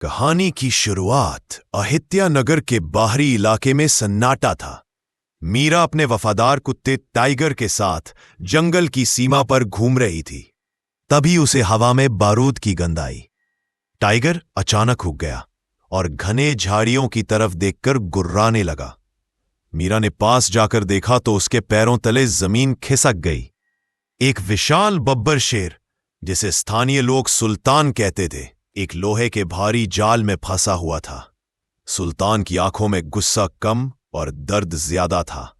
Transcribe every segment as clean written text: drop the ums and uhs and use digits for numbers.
कहानी की शुरुआत अहित्यानगर के बाहरी इलाके में सन्नाटा था। मीरा अपने वफादार कुत्ते टाइगर के साथ जंगल की सीमा पर घूम रही थी। तभी उसे हवा में बारूद की गंध आई। टाइगर अचानक रुक गया और घने झाड़ियों की तरफ देखकर गुर्राने लगा। मीरा ने पास जाकर देखा तो उसके पैरों तले जमीन खिसक गई। एक विशाल बब्बर शेर, जिसे स्थानीय लोग सुल्तान कहते थे, एक लोहे के भारी जाल में फंसा हुआ था। सुल्तान की आंखों में गुस्सा कम और दर्द ज्यादा था।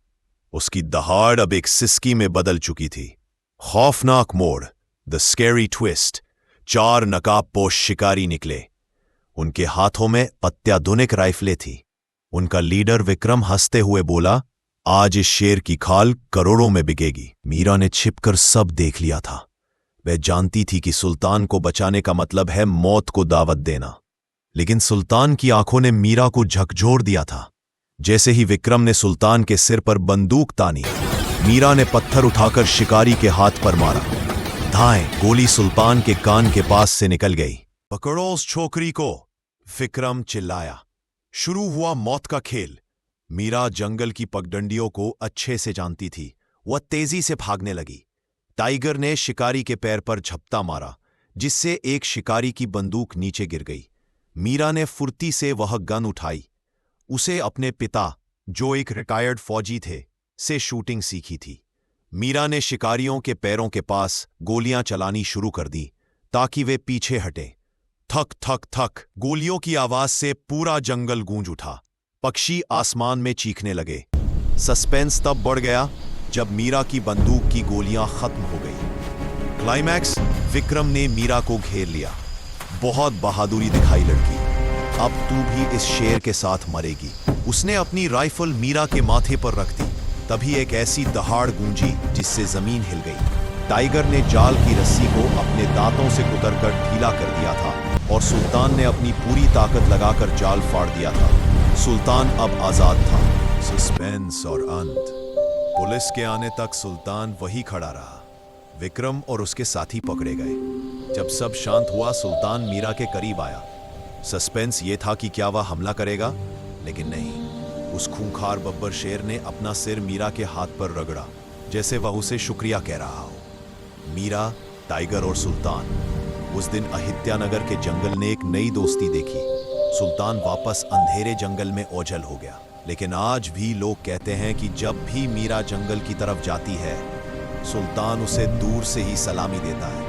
उसकी दहाड़ अब एक सिसकी में बदल चुकी थी। खौफनाक मोड़, द स्कैरी ट्विस्ट। 4 नकाबपोश शिकारी निकले। उनके हाथों में अत्याधुनिक राइफलें थी। उनका लीडर विक्रम हंसते हुए बोला, आज इस शेर की खाल करोड़ों में बिकेगी। मीरा ने छिपकर सब देख लिया था। वह जानती थी कि सुल्तान को बचाने का मतलब है मौत को दावत देना। लेकिन सुल्तान की आंखों ने मीरा को झकझोर दिया था। जैसे ही विक्रम ने सुल्तान के सिर पर बंदूक तानी, मीरा ने पत्थर उठाकर शिकारी के हाथ पर मारा। धाएं, गोली सुल्तान के कान के पास से निकल गई। पकड़ो उस छोकरी को, विक्रम चिल्लाया। शुरू हुआ मौत का खेल। मीरा जंगल की पगडंडियों को अच्छे से जानती थी। वह तेजी से भागने लगी। टाइगर ने शिकारी के पैर पर झपटा मारा, जिससे एक शिकारी की बंदूक नीचे गिर गई। मीरा ने फुर्ती से वह गन उठाई। उसे अपने पिता, जो एक रिटायर्ड फौजी थे, से शूटिंग सीखी थी। मीरा ने शिकारियों के पैरों के पास गोलियां चलानी शुरू कर दी ताकि वे पीछे हटें। थक थक थक, गोलियों की आवाज से पूरा जंगल गूंज उठा। पक्षी आसमान में चीखने लगे। सस्पेंस तब बढ़ गया जब मीरा की बंदूक की गोलियां खत्म हो गई। क्लाइमैक्स, विक्रम ने मीरा को घेर लिया। बहुत बहादुरी दिखाई लड़की, अब तू भी इस शेर के साथ मरेगी। उसने अपनी राइफल मीरा के माथे पर रख दी। तभी एक ऐसी दहाड़ गूंजी जिससे जमीन हिल गई। टाइगर ने जाल की रस्सी को अपने दांतों से कुतरकर ढीला कर दिया था और सुल्तान ने अपनी पूरी ताकत लगाकर जाल फाड़ दिया था। सुल्तान अब आजाद था। सस्पेंस और अंत। पुलिस के आने तक सुल्तान वही खड़ा रहा। विक्रम और उसके साथी पकड़े गए। जब सब शांत हुआ, सुल्तान मीरा के करीब आया। सस्पेंस ये था कि क्या वह हमला करेगा, लेकिन नहीं। उस खूंखार बब्बर शेर ने अपना सिर मीरा के हाथ पर रगड़ा, जैसे वह उसे शुक्रिया कह रहा हो। मीरा, टाइगर और सुल्तान। उस दिन अहित्यानगर के जंगल ने एक नई दोस्ती देखी। सुल्तान वापस अंधेरे जंगल में ओझल हो गया। लेकिन आज भी लोग कहते हैं कि जब भी मीरा जंगल की तरफ जाती है, सुल्तान उसे दूर से ही सलामी देता है।